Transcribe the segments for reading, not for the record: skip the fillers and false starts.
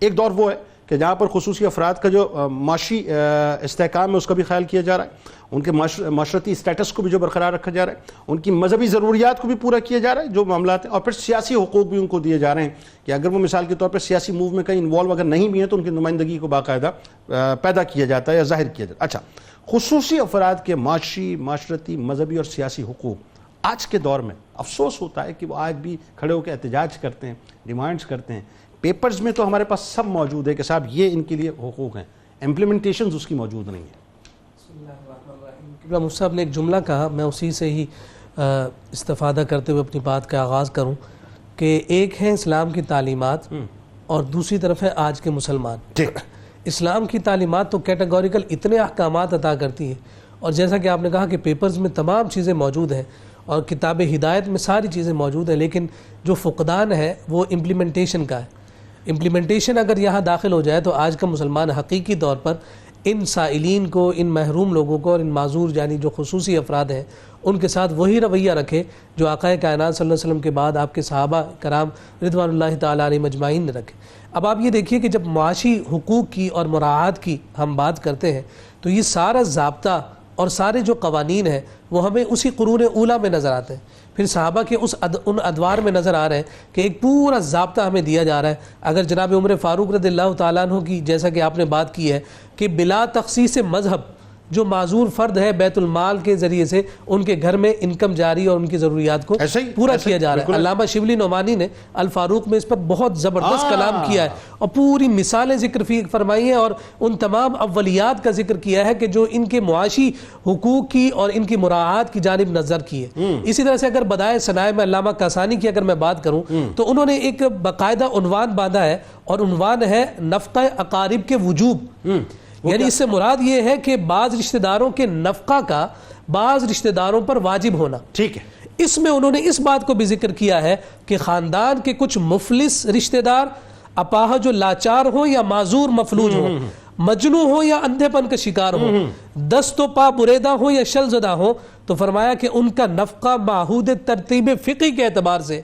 ایک دور وہ ہے کہ جہاں پر خصوصی افراد کا جو معاشی استحکام ہے اس کا بھی خیال کیا جا رہا ہے، ان کے معاشرتی سٹیٹس کو بھی جو برقرار رکھا جا رہا ہے، ان کی مذہبی ضروریات کو بھی پورا کیا جا رہا ہے جو معاملات ہیں، اور پھر سیاسی حقوق بھی ان کو دیے جا رہے ہیں کہ اگر وہ مثال کے طور پر سیاسی موو میں کہیں انوالو اگر نہیں بھی ہیں تو ان کی نمائندگی کو باقاعدہ پیدا کیا جاتا ہے یا ظاہر کیا جاتا ہے۔ اچھا، خصوصی افراد کے معاشی، معاشرتی، مذہبی اور سیاسی حقوق آج کے دور میں افسوس ہوتا ہے کہ وہ آج بھی کھڑے ہو کے احتجاج کرتے ہیں، ڈیمانڈز کرتے ہیں۔ پیپرز میں تو ہمارے پاس سب موجود ہے کہ صاحب یہ ان کے لیے حقوق ہیں، امپلیمنٹیشنز اس کی موجود نہیں ہے۔ مفتی صاحب نے ایک جملہ کہا، میں اسی سے ہی استفادہ کرتے ہوئے اپنی بات کا آغاز کروں کہ ایک ہے اسلام کی تعلیمات اور دوسری طرف ہے آج کے مسلمان۔ اسلام کی تعلیمات تو کیٹیگوریکل اتنے احکامات عطا کرتی ہیں، اور جیسا کہ آپ نے کہا کہ پیپرز میں تمام چیزیں موجود ہیں اور کتاب ہدایت میں ساری چیزیں موجود ہیں، لیکن جو فقدان ہے وہ امپلیمنٹیشن کا ہے۔ امپلیمنٹیشن اگر یہاں داخل ہو جائے تو آج کا مسلمان حقیقی طور پر ان سائلین کو، ان محروم لوگوں کو اور ان معذور یعنی جو خصوصی افراد ہیں ان کے ساتھ وہی رویہ رکھے جو آقا کائنات صلی اللہ علیہ وسلم کے بعد آپ کے صحابہ کرام رضوان اللہ تعالیٰ علیہ مجمعین نے رکھے۔ اب آپ یہ دیکھیے کہ جب معاشی حقوق کی اور مراعات کی ہم بات کرتے ہیں تو یہ سارا ضابطہ اور سارے جو قوانین ہیں وہ ہمیں اسی قرون اولیٰ میں نظر آتے ہیں، پھر صحابہ کے ان ادوار میں نظر آ رہے ہیں کہ ایک پورا ضابطہ ہمیں دیا جا رہا ہے۔ اگر جناب عمر فاروق رضی اللہ تعالیٰ عنہ کی جیسا کہ آپ نے بات کی ہے کہ بلا تخصیص مذہب جو معذور فرد ہے بیت المال کے ذریعے سے ان کے گھر میں انکم جاری اور ان کی ضروریات کو پورا کیا جا رہا ہے۔ علامہ شبلی نعمانی نے الفاروق میں اس پر بہت زبردست کلام کیا ہے اور پوری مثالیں ذکر فرمائی ہیں اور ان تمام اولیات کا ذکر کیا ہے کہ جو ان کے معاشی حقوق کی اور ان کی مراعات کی جانب نظر کی ہے۔ اسی طرح سے اگر بدائے ثنائے میں علامہ کاسانی کی اگر میں بات کروں تو انہوں نے ایک باقاعدہ عنوان باندھا ہے اور عنوان ہے نفقہ اقارب کے وجوب، یعنی اس سے مراد یہ ہے کہ بعض رشتہ داروں کے نفقہ کا بعض رشتہ داروں پر واجب ہونا۔ ٹھیک ہے، اس میں انہوں نے اس بات کو بھی ذکر کیا ہے کہ خاندان کے کچھ مفلس رشتہ دار اپاہج جو لاچار ہوں یا معذور مفلوج ہوں، مجنوں ہوں یا اندھے پن کا شکار ہوں، دست و پا بریدہ ہوں یا شل زدہ ہوں، تو فرمایا کہ ان کا نفقہ معہود ترتیب فقہی کے اعتبار سے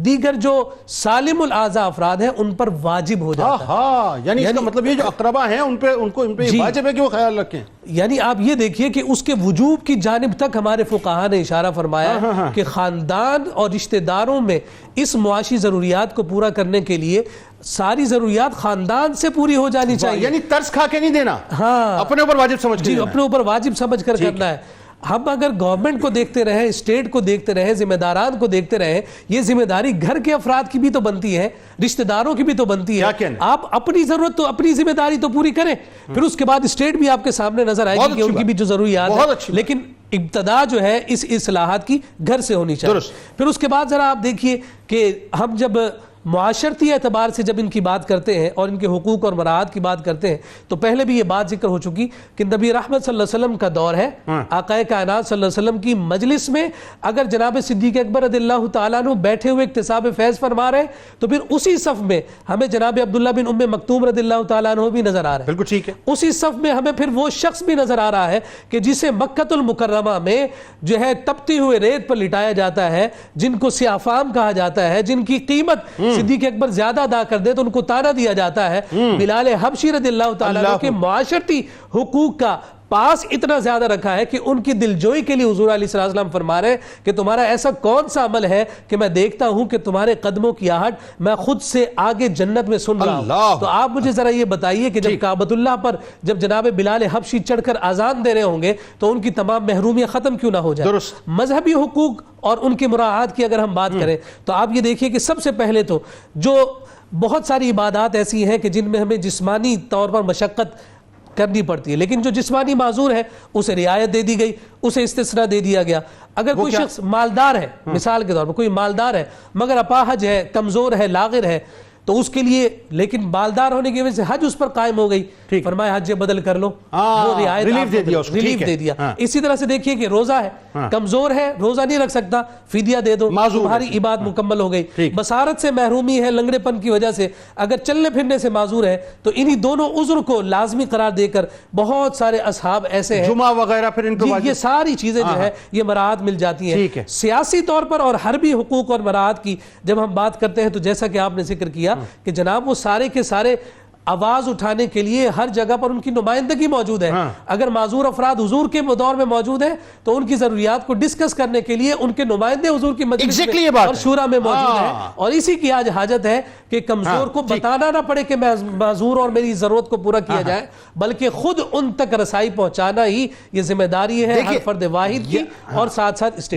دیگر جو سالم الاعضاء افراد ہیں ان پر واجب ہو جاتا ہے۔ یعنی اس کا مطلب یہ جو اقربا ہیں ان پہ واجب ہے کہ وہ خیال رکھیں۔ یعنی آپ یہ دیکھیے کہ اس کے وجوب کی جانب تک ہمارے فقہاء نے اشارہ فرمایا کہ خاندان اور رشتہ داروں میں اس معاشی ضروریات کو پورا کرنے کے لیے ساری ضروریات خاندان سے پوری ہو جانی چاہیے، یعنی ترس کھا کے نہیں دینا، اپنے اوپر واجب سمجھ کے اپنے اوپر واجب سمجھ کر کرنا ہے۔ ہم اگر گورنمنٹ کو دیکھتے رہیں، اسٹیٹ کو دیکھتے رہیں، ذمہ داران کو دیکھتے رہیں، یہ ذمہ داری گھر کے افراد کی بھی تو بنتی ہے، رشتہ داروں کی بھی تو بنتی ہے۔ آپ اپنی ضرورت تو اپنی ذمہ داری تو پوری کریں، پھر اس کے بعد اسٹیٹ بھی آپ کے سامنے نظر آئے گی کہ ان کی بھی جو ضروریات ہیں، لیکن ابتدا جو ہے اس اصلاحات کی گھر سے ہونی چاہیے۔ پھر اس کے بعد ذرا آپ دیکھیے کہ ہم جب معاشرتی اعتبار سے جب ان کی بات کرتے ہیں اور ان کے حقوق اور مراعات کی بات کرتے ہیں تو پہلے بھی یہ بات ذکر ہو چکی کہ نبی رحمت صلی اللہ علیہ وسلم کا دور ہے، آقا کائنات صلی اللہ علیہ وسلم کی مجلس میں اگر جناب صدیق اکبر رضی اللہ تعالیٰ عنہ بیٹھے ہوئے اکتساب فیض فرما رہے ہیں تو پھر اسی صف میں ہمیں جناب عبداللہ بن ام مکتوم رضی اللہ تعالیٰ عنہ بھی نظر آ رہا ہے۔ بالکل ٹھیک ہے، اسی صف میں ہمیں پھر وہ شخص بھی نظر آ رہا ہے کہ جسے مکہ المکرمہ میں جو ہے تپتی ہوئے ریت پر لٹایا جاتا ہے، جن کو سیافام کہا جاتا ہے، جن کی قیمت صدیق اکبر زیادہ ادا کر دے تو ان کو تانا دیا جاتا ہے۔ بلال حبشی رضی اللہ تعالیٰ عنہ کے معاشرتی حقوق کا پاس اتنا زیادہ رکھا ہے کہ ان کی دلجوئی کے لیے حضور علیہ السلام فرما رہے ہیں کہ تمہارا ایسا کون سا عمل ہے کہ میں دیکھتا ہوں کہ تمہارے قدموں کی آہٹ میں خود سے آگے جنت میں سن رہا ہوں۔ تو آپ مجھے ذرا یہ بتائیے کہ جب کعبۃ اللہ پر جب جناب بلال حبشی چڑھ کر اذان دے رہے ہوں گے تو ان کی تمام محرومیاں ختم کیوں نہ ہو جائے؟ مذہبی حقوق اور ان کی مراعات کی اگر ہم بات کریں تو آپ یہ دیکھیے کہ سب سے پہلے تو جو بہت ساری عبادات ایسی ہیں کہ جن میں ہمیں جسمانی طور پر مشقت کرنی پڑتی ہے، لیکن جو جسمانی معذور ہے اسے رعایت دے دی گئی، اسے استثناء دے دیا گیا۔ اگر کوئی شخص مالدار ہے، مثال کے طور پر کوئی مالدار ہے مگر اپاہج ہے، کمزور ہے، لاغر ہے، تو اس کے لیے لیکن مالدار ہونے کی وجہ سے حج اس پر قائم ہو گئی، فرمایا حج بدل کر لو، وہ رعایت ریلیف دے دیا۔ اسی طرح سے دیکھیے کہ روزہ ہے، کمزور ہے، روزہ نہیں رکھ سکتا، فدیہ دے دو، تمہاری عبادت مکمل ہو گئی۔ بصارت سے محرومی ہے، لنگڑے پن کی وجہ سے اگر چلنے پھرنے سے معذور ہے تو انہی دونوں عذر کو لازمی قرار دے کر بہت سارے اصحاب ایسے ہیں، جمعہ وغیرہ، پھر ان یہ ساری چیزیں جو ہے یہ مراعات مل جاتی ہیں۔ سیاسی طور پر اور حربی حقوق اور مراعات کی جب ہم بات کرتے ہیں تو جیسا کہ آپ نے ذکر کیا کہ جناب وہ سارے کے سارے آواز اٹھانے کے لیے ہر جگہ پر ان کی نمائندگی موجود ہے. اگر معذور افراد حضور کے دور میں موجود ہیں تو ان کی ضروریات کو ڈسکس کرنے کے لیے ان کے نمائندے حضور کی مجلس میں اور شورا میں موجود ہیں, اور اسی کی آج حاجت ہے کہ کمزور کو بتانا نہ پڑے کہ میں معذور اور میری ضرورت کو پورا کیا جائے, بلکہ خود ان تک رسائی پہنچانا ہی یہ ذمہ داری ہے ہر فرد واحد کی اور ساتھ ساتھ اسٹیٹ.